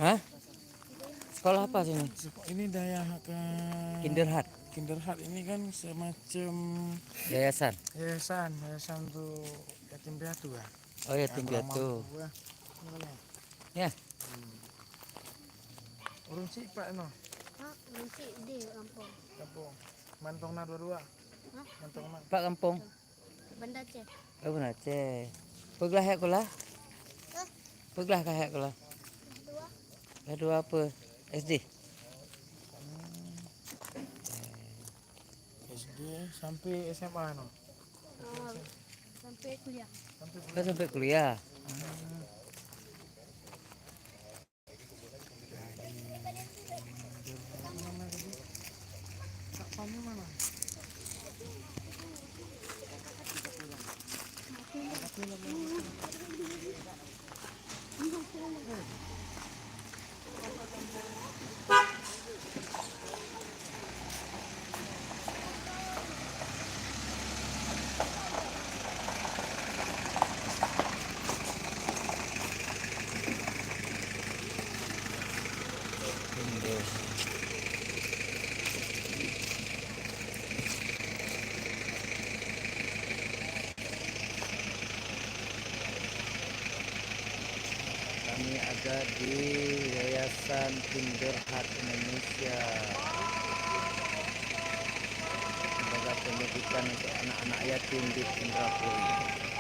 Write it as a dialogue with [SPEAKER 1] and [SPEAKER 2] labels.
[SPEAKER 1] Hah? Sekolah apa sini?
[SPEAKER 2] Ini daya ke
[SPEAKER 1] Kinderhut.
[SPEAKER 2] Kinderhut ini kan semacam
[SPEAKER 1] Yayasan.
[SPEAKER 2] yayasan untuk yatim piatu ya.
[SPEAKER 1] Oh, yatim
[SPEAKER 2] Kurang
[SPEAKER 1] piatu.
[SPEAKER 2] mampu ya.
[SPEAKER 1] Ya.
[SPEAKER 2] Urung sih Pak no.
[SPEAKER 3] Hah, nanti di kampung.
[SPEAKER 2] Kampung. Mantong na dua-dua.
[SPEAKER 3] Hah?
[SPEAKER 2] Mantong na.
[SPEAKER 1] Pak kampung.
[SPEAKER 3] Banda Aceh.
[SPEAKER 1] Oh, benar Aceh. Peglah ya kula.
[SPEAKER 3] Hah?
[SPEAKER 1] Peglah kah kula.
[SPEAKER 3] Dua.
[SPEAKER 1] Kedua apa? SD.
[SPEAKER 2] SD sampai SMA no.
[SPEAKER 3] Oh, sampai kuliah.
[SPEAKER 1] Kan sampai kuliah.
[SPEAKER 2] Kamu mana?
[SPEAKER 1] Kami ada di Yayasan Kinderhut Indonesia. Lembaga pendidikan untuk anak-anak yatim di Indrapuri.